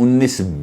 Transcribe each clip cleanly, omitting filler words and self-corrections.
$19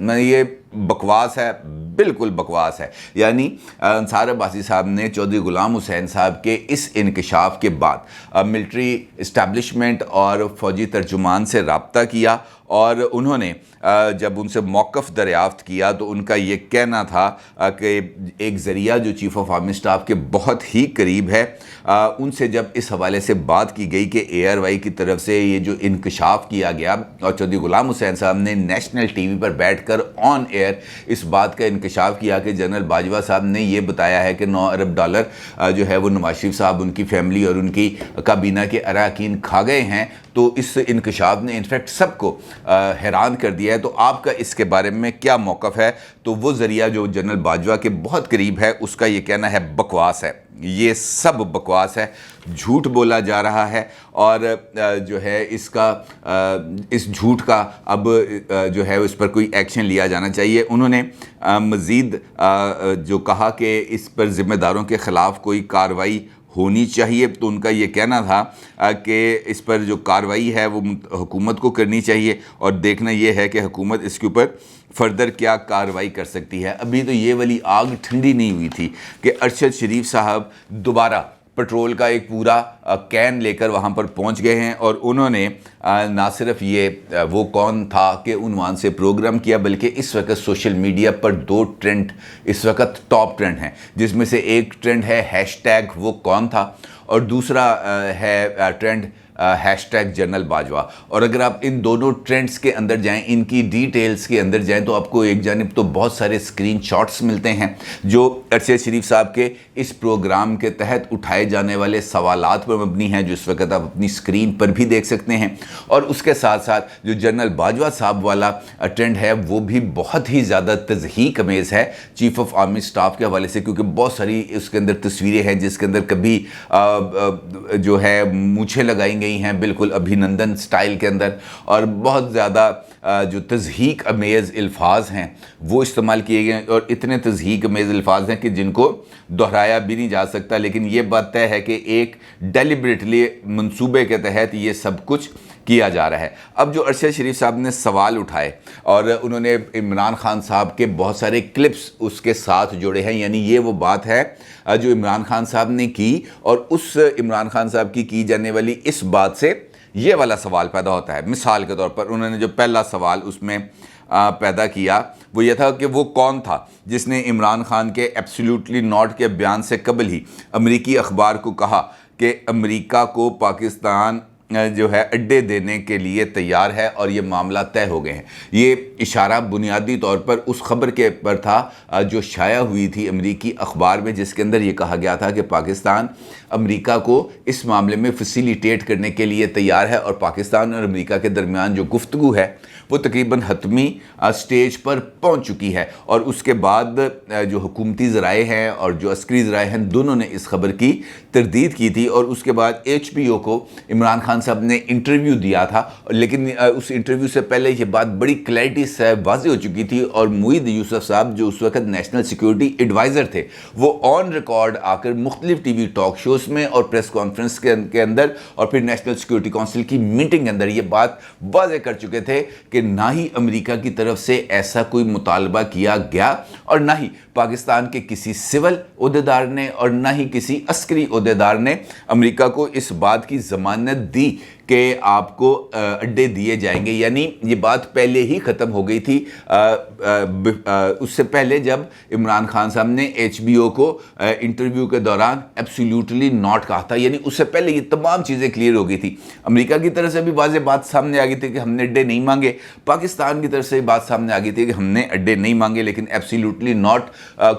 یہ بکواس ہے, بالکل بکواس ہے. یعنی انصار عباسی صاحب نے چودھری غلام حسین صاحب کے اس انکشاف کے بعد ملٹری اسٹیبلشمنٹ اور فوجی ترجمان سے رابطہ کیا, اور انہوں نے جب ان سے موقف دریافت کیا تو ان کا یہ کہنا تھا کہ ایک ذریعہ جو چیف آف آرمی اسٹاف کے بہت ہی قریب ہے, ان سے جب اس حوالے سے بات کی گئی کہ اے آر وائی کی طرف سے یہ جو انکشاف کیا گیا, اور چودھری غلام حسین صاحب نے نیشنل ٹی وی پر بیٹھ کر آن ایئر اس بات کا انکشاف کیا کہ جنرل باجوہ صاحب نے یہ بتایا ہے کہ 9 ارب ڈالر جو ہے وہ نواز شریف صاحب, ان کی فیملی اور ان کی کابینہ کے اراکین کھا گئے ہیں. تو اس انکشاف نے انفیکٹ سب کو حیران کر دیا ہے. تو آپ کا اس کے بارے میں کیا موقف ہے؟ تو وہ ذریعہ جو جنرل باجوہ کے بہت قریب ہے, اس کا یہ کہنا ہے بکواس ہے, یہ سب بکواس ہے, جھوٹ بولا جا رہا ہے, اور جو ہے اس جھوٹ کا اب جو ہے اس پر کوئی ایکشن لیا جانا چاہیے. انہوں نے مزید جو کہا کہ اس پر ذمہ داروں کے خلاف کوئی کارروائی ہونی چاہیے, تو ان کا یہ کہنا تھا کہ اس پر جو کارروائی ہے وہ حکومت کو کرنی چاہیے, اور دیکھنا یہ ہے کہ حکومت اس کے اوپر فردر کیا کارروائی کر سکتی ہے. ابھی تو یہ والی آگ ٹھنڈی نہیں ہوئی تھی کہ ارشد شریف صاحب دوبارہ پٹرول کا ایک پورا کین لے کر وہاں پر پہنچ گئے ہیں, اور انہوں نے نہ صرف یہ وہ کون تھا کہ عنوان سے پروگرام کیا, بلکہ اس وقت سوشل میڈیا پر 2 ٹرینڈ اس وقت ٹاپ ٹرینڈ ہیں, جس میں سے ایک ٹرینڈ ہے ہیش ٹیگ وہ کون تھا, اور دوسرا ہے trend hashtag general Bajwa. اور اگر آپ ان دونوں ٹرینڈز کے اندر جائیں, ان کی ڈیٹیلز کے اندر جائیں, تو آپ کو ایک جانب تو بہت سارے اسکرین شاٹس ملتے ہیں جو ارشد شریف صاحب کے اس پروگرام کے تحت اٹھائے جانے والے سوالات پر مبنی ہیں, جو اس وقت آپ اپنی اسکرین پر بھی دیکھ سکتے ہیں. اور اس کے ساتھ ساتھ جو جنرل باجوہ صاحب والا ٹرینڈ ہے وہ بھی بہت ہی زیادہ تضحیک امیز ہے چیف آف آرمی اسٹاف کے حوالے سے, کیونکہ بہت ساری اس کے اندر تصویریں ہیں جس کے اندر کبھی جو ہے مونچھیں لگائی گئی ہیں بالکل ابھینندن سٹائل کے اندر, اور بہت زیادہ جو تضحیک امیز الفاظ ہیں وہ استعمال کیے گئے ہیں, اور اتنے تضحیک امیز الفاظ ہیں کہ جن کو دہرایا بھی نہیں جا سکتا. لیکن یہ بات طے ہے کہ ایک ڈیلیبریٹلی منصوبے کے تحت یہ سب کچھ کیا جا رہا ہے. اب جو ارشد شریف صاحب نے سوال اٹھائے, اور انہوں نے عمران خان صاحب کے بہت سارے کلپس اس کے ساتھ جوڑے ہیں, یعنی یہ وہ بات ہے جو عمران خان صاحب نے کی, اور اس عمران خان صاحب کی جانے والی اس بات سے یہ والا سوال پیدا ہوتا ہے. مثال کے طور پر انہوں نے جو پہلا سوال اس میں پیدا کیا وہ یہ تھا کہ وہ کون تھا جس نے عمران خان کے ایبسلیوٹلی ناٹ کے بیان سے قبل ہی امریکی اخبار کو کہا کہ امریکہ کو پاکستان جو ہے اڈے دینے کے لیے تیار ہے اور یہ معاملہ طے ہو گئے ہیں. یہ اشارہ بنیادی طور پر اس خبر کے پر تھا جو شائع ہوئی تھی امریکی اخبار میں, جس کے اندر یہ کہا گیا تھا کہ پاکستان امریکہ کو اس معاملے میں فیسیلیٹیٹ کرنے کے لیے تیار ہے, اور پاکستان اور امریکہ کے درمیان جو گفتگو ہے وہ تقریباً حتمی سٹیج پر پہنچ چکی ہے. اور اس کے بعد جو حکومتی ذرائع ہیں اور جو عسکری ذرائع ہیں دونوں نے اس خبر کی تردید کی تھی, اور اس کے بعد HBO کو عمران خان صاحب نے انٹرویو دیا تھا, لیکن اس انٹرویو سے پہلے یہ بات بڑی کلیئرٹی سے واضح ہو چکی تھی, اور معید یوسف صاحب جو اس وقت نیشنل سیکیورٹی ایڈوائزر تھے وہ آن ریکارڈ آ کر مختلف ٹی وی ٹاک شوز میں اور پریس کانفرنس کے اندر اور پھر نیشنل سیکیورٹی کونسل کی میٹنگ کے اندر یہ بات واضح کر چکے تھے کہ نہ ہی امریکہ کی طرف سے ایسا کوئی مطالبہ کیا گیا, اور نہ ہی پاکستان کے کسی سول عہدیدار نے اور نہ ہی کسی عسکری عہدیدار نے امریکہ کو اس بات کی ضمانت دی کہ آپ کو اڈے دیے جائیں گے. یعنی یہ بات پہلے ہی ختم ہو گئی تھی اس سے پہلے جب عمران خان صاحب نے HBO کو انٹرویو کے دوران ایبسلیوٹلی ناٹ کہا تھا, یعنی اس سے پہلے یہ تمام چیزیں کلیئر ہو گئی تھی. امریکہ کی طرف سے بھی واضح بات سامنے آ گئی تھی کہ ہم نے اڈے نہیں مانگے, پاکستان کی طرف سے بات سامنے آ گئی تھی کہ ہم نے اڈے نہیں مانگے, لیکن ایبسلیوٹلی ناٹ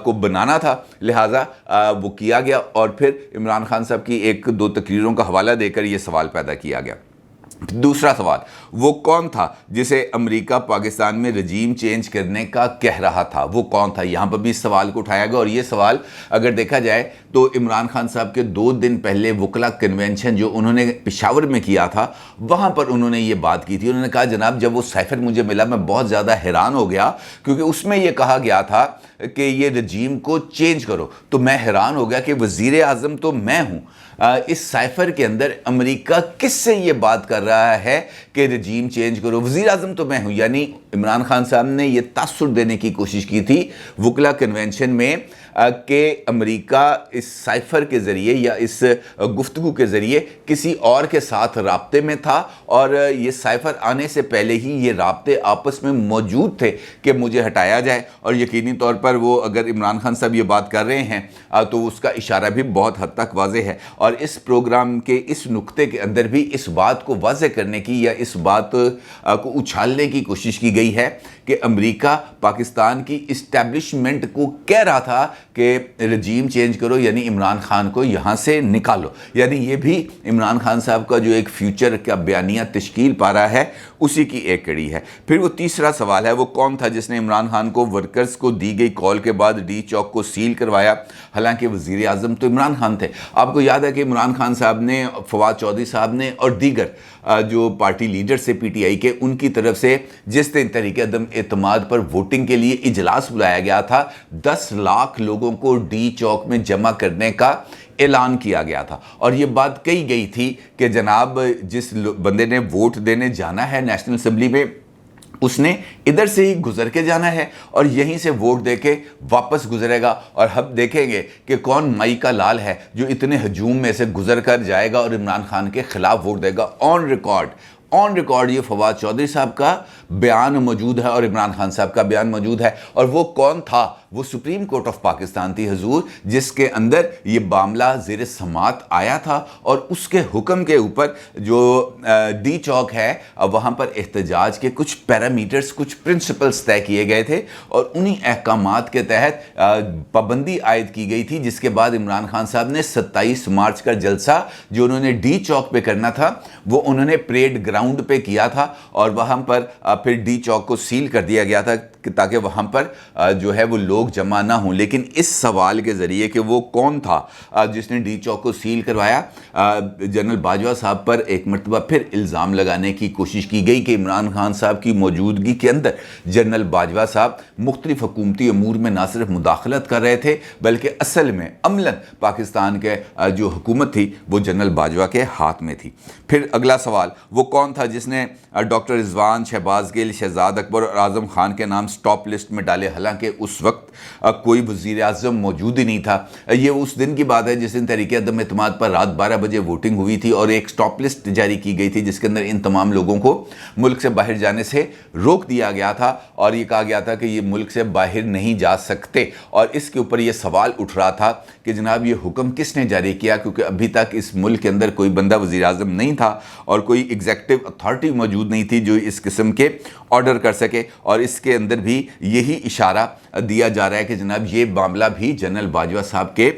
کو بنانا تھا, لہٰذا وہ کیا گیا. اور پھر عمران خان صاحب کی 1-2 تقریروں کا حوالہ دے کر یہ سوال پیدا کیا گیا. دوسرا سوال, وہ کون تھا جسے امریکہ پاکستان میں رجیم چینج کرنے کا کہہ رہا تھا, وہ کون تھا؟ یہاں پر بھی اس سوال کو اٹھایا گیا, اور یہ سوال اگر دیکھا جائے تو عمران خان صاحب کے 2 دن پہلے وکلا کنونشن جو انہوں نے پشاور میں کیا تھا وہاں پر انہوں نے یہ بات کی تھی. انہوں نے کہا جناب جب وہ سائفر مجھے ملا میں بہت زیادہ حیران ہو گیا, کیونکہ اس میں یہ کہا گیا تھا کہ یہ رجیم کو چینج کرو, تو میں حیران ہو گیا کہ وزیر اعظم تو میں ہوں, اس سائفر کے اندر امریکہ کس سے یہ بات کر رہا رہا ہے کہ رجیم چینج کرو، وزیر اعظم تو میں ہوں، یعنی عمران خان صاحب نے یہ تاثر دینے کی کوشش کی تھی وکلا کنونشن میں کہ امریکہ اس سائفر کے ذریعے یا اس گفتگو کے ذریعے کسی اور کے ساتھ رابطے میں تھا، اور یہ سائفر آنے سے پہلے ہی یہ رابطے آپس میں موجود تھے کہ مجھے ہٹایا جائے، اور یقینی طور پر وہ اگر عمران خان صاحب یہ بات کر رہے ہیں تو اس کا اشارہ بھی بہت حد تک واضح ہے، اور اس پروگرام کے اس نقطے کے اندر بھی اس بات کو واضح کرنے کی یا اس بات کو اچھالنے کی کوشش کی گئی ہے کہ امریکہ پاکستان کی اسٹیبلشمنٹ کو کہہ رہا تھا کہ رجیم چینج کرو، یعنی عمران خان کو یہاں سے نکالو، یعنی یہ بھی عمران خان صاحب کا جو ایک فیوچر کا بیانیہ تشکیل پا رہا ہے اسی کی ایک کڑی ہے۔ پھر وہ تیسرا سوال ہے، وہ کون تھا جس نے عمران خان کو ورکرز کو دی گئی کال کے بعد ڈی چوک کو سیل کروایا، حالانکہ وزیر اعظم تو عمران خان تھے۔ آپ کو یاد ہے کہ عمران خان صاحب نے، فواد چودھری صاحب نے اور دیگر جو پارٹی لیڈر سے پی ٹی آئی کے، ان کی طرف سے جس طریقے عدم اعتماد پر ووٹنگ کے لیے اجلاس بلایا گیا تھا، 10 لاکھ لوگوں کو ڈی چوک میں جمع کرنے کا اعلان کیا گیا تھا، اور یہ بات کہی گئی تھی کہ جناب جس بندے نے ووٹ دینے جانا ہے نیشنل اسمبلی میں، اس نے ادھر سے ہی گزر کے جانا ہے اور یہیں سے ووٹ دے کے واپس گزرے گا، اور ہم دیکھیں گے کہ کون مائی کا لال ہے جو اتنے ہجوم میں سے گزر کر جائے گا اور عمران خان کے خلاف vote they God. On record یہ فواد چودھری صاحب کا بیان موجود ہے اور عمران خان صاحب کا بیان موجود ہے، اور وہ کون تھا؟ وہ سپریم کورٹ آف پاکستان تھی حضور، جس کے اندر یہ معاملہ زیر سماعت آیا تھا، اور اس کے حکم کے اوپر جو ڈی چوک ہے وہاں پر احتجاج کے کچھ پیرامیٹرز، کچھ پرنسپلز طے کیے گئے تھے، اور انہی احکامات کے تحت پابندی عائد کی گئی تھی، جس کے بعد عمران خان صاحب نے 27 مارچ کا جلسہ جو انہوں نے ڈی چوک پہ کرنا تھا وہ انہوں نے پریڈ گراؤنڈ پہ کیا تھا، اور وہاں پر پھر ڈی چوک کو سیل کر دیا گیا تھا تاکہ وہاں پر جو ہے وہ لوگ جمع نہ ہوں۔ لیکن اس سوال کے ذریعے کہ وہ کون تھا جس نے ڈی چوک کو سیل کروایا، جنرل باجوہ صاحب پر ایک مرتبہ پھر الزام لگانے کی کوشش کی گئی کہ عمران خان صاحب کی موجودگی کے اندر جنرل باجوہ صاحب مختلف حکومتی امور میں نہ صرف مداخلت کر رہے تھے بلکہ اصل میں عملاً پاکستان کے جو حکومت تھی وہ جنرل باجوہ کے ہاتھ میں تھی۔ پھر اگلا سوال، وہ کون تھا جس نے ڈاکٹر رضوان، شہباز گل، شہزاد اکبر اور اعظم خان کے نام سٹاپ لسٹ میں ڈالے، حالانکہ اس وقت کوئی وزیر اعظم موجود ہی نہیں تھا۔ یہ اس دن کی بات ہے جس دن تحریک عدم اعتماد پر رات 12 بجے ووٹنگ ہوئی تھی اور ایک سٹاپ لسٹ جاری کی گئی تھی جس کے اندر ان تمام لوگوں کو ملک سے باہر جانے سے روک دیا گیا تھا، اور یہ کہا گیا تھا کہ یہ ملک سے باہر نہیں جا سکتے، اور اس کے اوپر یہ سوال اٹھ رہا تھا کہ جناب یہ حکم کس نے جاری کیا، کیونکہ ابھی تک اس ملک کے اندر کوئی بندہ وزیر اعظم نہیں تھا اور کوئی ایگزیکٹو اتھارٹی موجود نہیں تھی جو اس قسم کے آرڈر کر سکے، اور اس کے اندر بھی یہی اشارہ دیا جا رہا ہے کہ جناب یہ معاملہ بھی جنرل باجوہ صاحب کے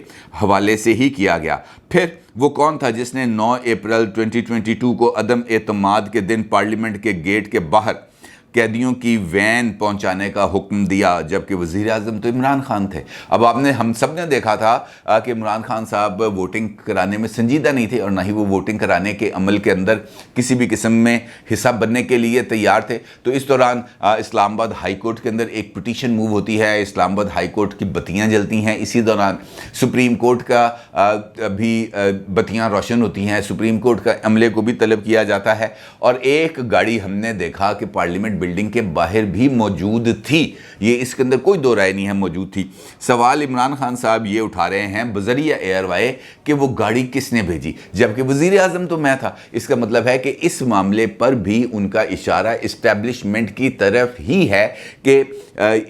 حوالے سے ہی کیا گیا۔ پھر وہ کون تھا جس نے 9 اپریل 2022 کو عدم اعتماد کے دن پارلیمنٹ کے گیٹ کے باہر قیدیوں کی وین پہنچانے کا حکم دیا، جبکہ وزیر اعظم تو عمران خان تھے؟ اب ہم سب نے دیکھا تھا کہ عمران خان صاحب ووٹنگ کرانے میں سنجیدہ نہیں تھے، اور نہ ہی وہ ووٹنگ کرانے کے عمل کے اندر کسی بھی قسم میں حصہ بننے کے لیے تیار تھے۔ تو اس دوران اسلام آباد ہائی کورٹ کے اندر ایک پٹیشن موو ہوتی ہے، اسلام آباد ہائی کورٹ کی بتیاں جلتی ہیں، اسی دوران سپریم کورٹ کا بھی بتیاں روشن ہوتی ہیں، سپریم کورٹ کا عملے کو بھی طلب کیا جاتا ہے، اور ایک گاڑی ہم نے دیکھا کہ پارلیمنٹ بلڈنگ کے باہر بھی موجود تھی، یہ اس کے اندر کوئی دو رائے نہیں ہے، موجود تھی۔ سوال عمران خان صاحب یہ اٹھا رہے ہیں بذریعہ ایئر وائی کہ وہ گاڑی کس نے بھیجی، جبکہ وزیر اعظم تو میں تھا۔ اس کا مطلب ہے کہ اس معاملے پر بھی ان کا اشارہ اسٹیبلشمنٹ کی طرف ہی ہے کہ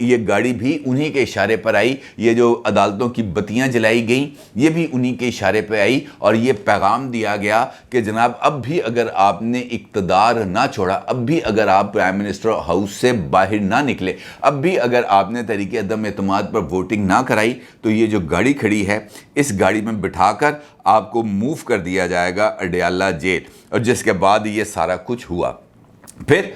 یہ گاڑی بھی انہی کے اشارے پر آئی، یہ جو عدالتوں کی بتیاں جلائی گئیں یہ بھی انہی کے اشارے پہ آئی، اور یہ پیغام دیا گیا کہ جناب اب بھی اگر آپ نے اقتدار نہ چھوڑا، اب بھی اگر آپ پرائم منسٹر ہاؤس سے باہر نہ نکلے، اب بھی اگر آپ نے تحریک عدم اعتماد پر ووٹنگ نہ کرائی، تو یہ جو گاڑی کھڑی ہے اس گاڑی میں بٹھا کر آپ کو موو کر دیا جائے گا اڈیالہ جیل، اور جس کے بعد یہ سارا کچھ ہوا۔ پھر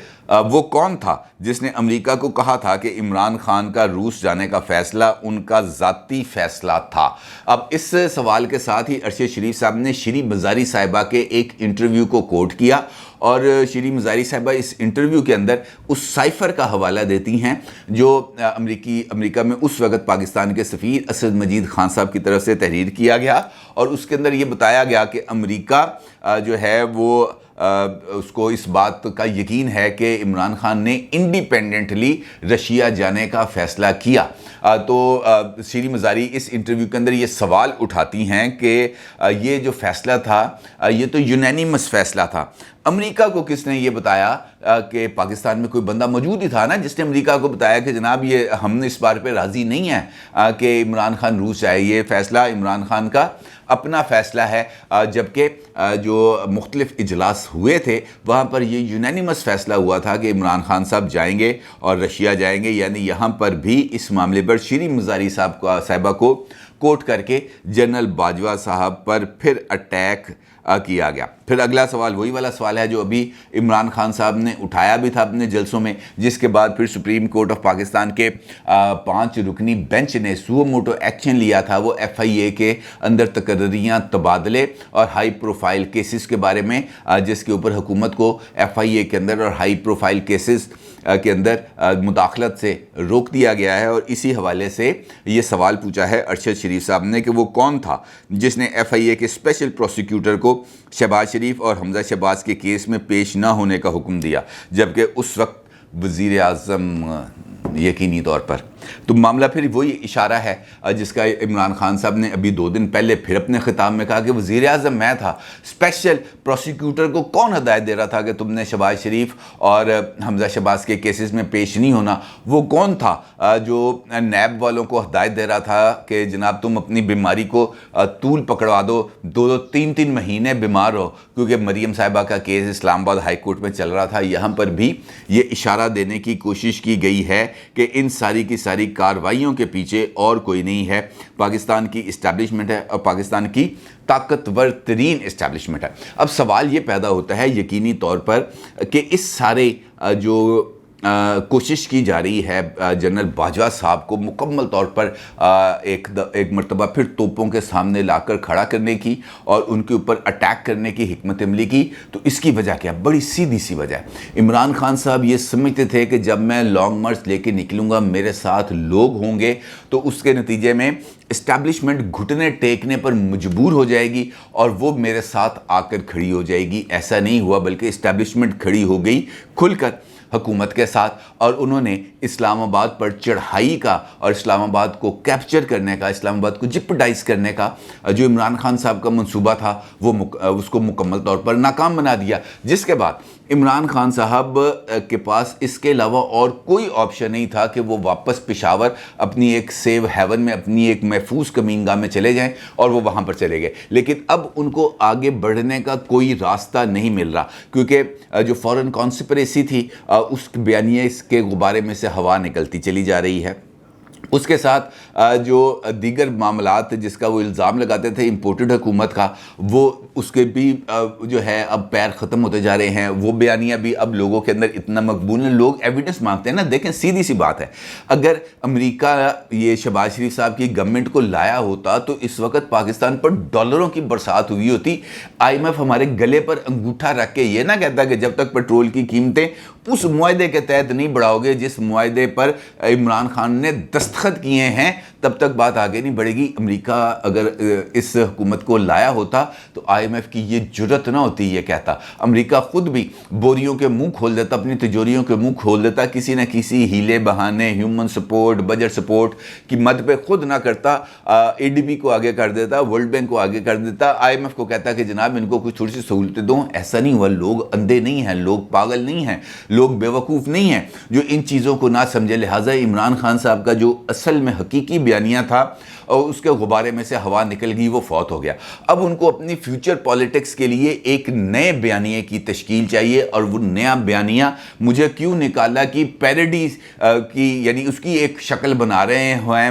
وہ کون تھا جس نے امریکہ کو کہا تھا کہ عمران خان کا روس جانے کا فیصلہ ان کا ذاتی فیصلہ تھا؟ اب اس سوال کے ساتھ ہی ارشد شریف صاحب نے شری مزاری صاحبہ کے ایک انٹرویو کو کوٹ کیا، اور شری مزاری صاحبہ اس انٹرویو کے اندر اس سائفر کا حوالہ دیتی ہیں جو امریکہ میں اس وقت پاکستان کے سفیر اسد مجید خان صاحب کی طرف سے تحریر کیا گیا، اور اس کے اندر یہ بتایا گیا کہ امریکہ جو ہے وہ اس کو اس بات کا یقین ہے کہ عمران خان نے انڈیپینڈنٹلی رشیا جانے کا فیصلہ کیا۔ تو شیریں مزاری اس انٹرویو کے اندر یہ سوال اٹھاتی ہیں کہ یہ جو فیصلہ تھا یہ تو یونینیمس فیصلہ تھا، امریکہ کو کس نے یہ بتایا کہ پاکستان میں کوئی بندہ موجود ہی تھا نا جس نے امریکہ کو بتایا کہ جناب یہ ہم اس بار پہ راضی نہیں ہیں کہ عمران خان روس جائے، یہ فیصلہ عمران خان کا اپنا فیصلہ ہے، جبکہ جو مختلف اجلاس ہوئے تھے وہاں پر یہ یونینیمس فیصلہ ہوا تھا کہ عمران خان صاحب جائیں گے اور رشیا جائیں گے۔ یعنی یہاں پر بھی اس معاملے پر شیریں مزاری صاحبہ کو کوٹ کر کے جنرل باجوہ صاحب پر پھر اٹیک کیا گیا۔ پھر اگلا سوال وہی والا سوال ہے جو ابھی عمران خان صاحب نے اٹھایا بھی تھا اپنے جلسوں میں، جس کے بعد پھر سپریم کورٹ آف پاکستان کے 5 رکنی بینچ نے سو موٹو ایکشن لیا تھا، وہ ایف آئی اے کے اندر تقرریاں، تبادلے اور ہائی پروفائل کیسز کے بارے میں، جس کے اوپر حکومت کو ایف آئی اے کے اندر اور ہائی پروفائل کیسز کے اندر مداخلت سے روک دیا گیا ہے۔ اور اسی حوالے سے یہ سوال پوچھا ہے ارشد شریف صاحب نے کہ وہ کون تھا جس نے ایف آئی اے کے اسپیشل پروسیکیوٹر کو شہباز شریف اور حمزہ شہباز کے کیس میں پیش نہ ہونے کا حکم دیا، جبکہ اس وقت وزیر اعظم یقینی طور پر۔ تو معاملہ پھر وہی اشارہ ہے جس کا عمران خان صاحب نے ابھی 2 دن پہلے پھر اپنے خطاب میں کہا کہ وزیر اعظم میں تھا، اسپیشل پروسیکیوٹر کو کون ہدایت دے رہا تھا کہ تم نے شہباز شریف اور حمزہ شہباز کے کیسز میں پیش نہیں ہونا؟ وہ کون تھا جو نیب والوں کو ہدایت دے رہا تھا کہ جناب تم اپنی بیماری کو طول پکڑوا دو، 2-3 مہینے بیمار ہو، کیونکہ مریم صاحبہ کا کیس اسلام آباد ہائی کورٹ میں چل رہا تھا۔ یہاں پر بھی یہ اشارہ دینے کی کوشش کی گئی ہے کہ ان ساری کی ساری کارروائیوں کے پیچھے اور کوئی نہیں ہے، پاکستان کی اسٹیبلشمنٹ ہے اور پاکستان کی طاقتور ترین اسٹیبلشمنٹ ہے۔ اب سوال یہ پیدا ہوتا ہے یقینی طور پر کہ اس سارے جو کوشش کی جا رہی ہے جنرل باجوہ صاحب کو مکمل طور پر ایک مرتبہ پھر توپوں کے سامنے لا کر کھڑا کرنے کی اور ان کے اوپر اٹیک کرنے کی حکمت عملی کی، تو اس کی وجہ کیا؟ بڑی سیدھی سی وجہ ہے۔ عمران خان صاحب یہ سمجھتے تھے کہ جب میں لانگ مارچ لے کے نکلوں گا میرے ساتھ لوگ ہوں گے تو اس کے نتیجے میں اسٹیبلشمنٹ گھٹنے ٹیکنے پر مجبور ہو جائے گی اور وہ میرے ساتھ آ کر کھڑی ہو جائے گی۔ ایسا نہیں ہوا، بلکہ اسٹیبلشمنٹ کھڑی ہو گئی کھل کر حکومت کے ساتھ، اور انہوں نے اسلام آباد پر چڑھائی کا اور اسلام آباد کو کیپچر کرنے کا، اسلام آباد کو جپڈائز کرنے کا جو عمران خان صاحب کا منصوبہ تھا وہ اس کو مکمل طور پر ناکام بنا دیا، جس کے بعد عمران خان صاحب کے پاس اس کے علاوہ اور کوئی آپشن نہیں تھا کہ وہ واپس پشاور اپنی ایک سیو ہیون میں، اپنی ایک محفوظ کمینگاہ میں چلے جائیں، اور وہ وہاں پر چلے گئے۔ لیکن اب ان کو آگے بڑھنے کا کوئی راستہ نہیں مل رہا، کیونکہ جو فورن کانسپریسی تھی اس بیانیے اس کے غبارے میں سے ہوا نکلتی چلی جا رہی ہے۔ اس کے ساتھ جو دیگر معاملات جس کا وہ الزام لگاتے تھے امپورٹڈ حکومت کا، وہ اس کے بھی جو ہے اب پیر ختم ہوتے جا رہے ہیں، وہ بیانیہ بھی اب لوگوں کے اندر اتنا مقبول ہیں، لوگ ایویڈنس مانگتے ہیں نا۔ دیکھیں سیدھی سی بات ہے، اگر امریکہ یہ شہباز شریف صاحب کی گورنمنٹ کو لایا ہوتا تو اس وقت پاکستان پر ڈالروں کی برسات ہوئی ہوتی۔ آئی ایم ایف ہمارے گلے پر انگوٹھا رکھ کے یہ نہ کہتا کہ جب تک پیٹرول کی قیمتیں اس معاہدے کے تحت نہیں بڑھاؤ گے جس معاہدے پر عمران خان نے دستخط کیے ہیں، تب تک بات آگے نہیں بڑھے گی۔ امریکہ اگر اس حکومت کو لایا ہوتا تو آئی ایم ایف کی یہ جرت نہ ہوتی یہ کہتا۔ امریکہ خود بھی بوریوں کے منہ کھول دیتا، اپنی تجوریوں کے منہ کھول دیتا، کسی نہ کسی ہیلے بہانے ہیومن سپورٹ، بجٹ سپورٹ کی مد پہ خود نہ کرتا، اے ڈی بی کو آگے کر دیتا، ورلڈ بینک کو آگے کر دیتا، آئی ایم ایف کو کہتا کہ جناب ان کو کچھ تھوڑی سی سہولتیں دو۔ ایسا نہیں ہوا، لوگ اندھے نہیں ہیں، لوگ پاگل نہیں ہیں، لوگ بیوقوف نہیں ہیں جو ان چیزوں کو نہ سمجھے۔ لہٰذا عمران خان صاحب کا جو اصل میں حقیقی بیانیہ تھا اور اس کے غبارے میں سے ہوا نکل گئی، وہ فوت ہو گیا۔ اب ان کو اپنی فیوچر پالیٹکس کے لیے ایک نئے بیانیے کی تشکیل چاہیے، اور وہ نیا بیانیہ مجھے کیوں نکالا کی پیروڈیز کی، یعنی اس کی ایک شکل بنا رہے ہیں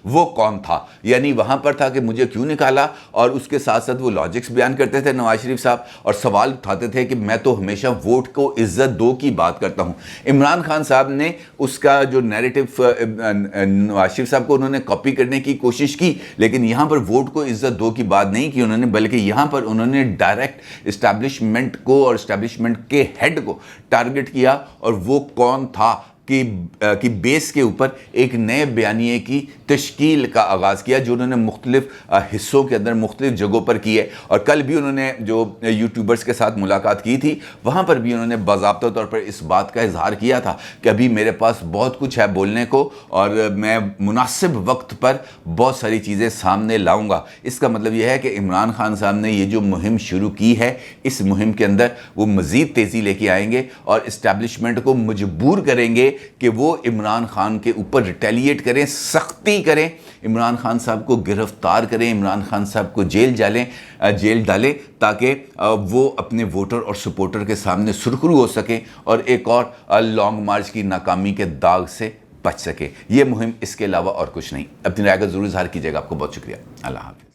وہ کون تھا؟ یعنی وہاں پر تھا کہ مجھے کیوں نکالا، اور اس کے ساتھ ساتھ وہ لاجکس بیان کرتے تھے نواز شریف صاحب، اور سوال اٹھاتے تھے کہ میں تو ہمیشہ ووٹ کو عزت دو کی بات کرتا ہوں۔ عمران خان صاحب نے اس کا جو نیریٹو نواز شریف صاحب کو انہوں نے کاپی کرنے کی کوشش کی، لیکن یہاں پر ووٹ کو عزت دو کی بات نہیں کی انہوں نے، بلکہ یہاں پر انہوں نے ڈائریکٹ اسٹیبلشمنٹ کو اور اسٹیبلشمنٹ کے ہیڈ کو ٹارگٹ کیا، اور وہ کون تھا کی بیس کے اوپر ایک نئے بیانیے کی تشکیل کا آغاز کیا جو انہوں نے مختلف حصوں کے اندر مختلف جگہوں پر کی ہے. اور کل بھی انہوں نے جو یوٹیوبرز کے ساتھ ملاقات کی تھی وہاں پر بھی انہوں نے باضابطہ طور پر اس بات کا اظہار کیا تھا کہ ابھی میرے پاس بہت کچھ ہے بولنے کو اور میں مناسب وقت پر بہت ساری چیزیں سامنے لاؤں گا. اس کا مطلب یہ ہے کہ عمران خان صاحب نے یہ جو مہم شروع کی ہے اس مہم کے اندر وہ مزید تیزی لے کے آئیں گے اور اسٹیبلشمنٹ کو مجبور کریں گے کہ وہ عمران خان کے اوپر ریٹیلیٹ کریں, سختی کریں, عمران خان صاحب کو گرفتار کریں, عمران خان صاحب کو جیل ڈالیں تاکہ وہ اپنے ووٹر اور سپورٹر کے سامنے سرخرو ہو سکیں اور ایک اور لانگ مارچ کی ناکامی کے داغ سے بچ سکے. یہ مہم اس کے علاوہ اور کچھ نہیں. اپنی رائے کا ضرور اظہار کیجیے گا. آپ کو بہت شکریہ. اللہ حافظ.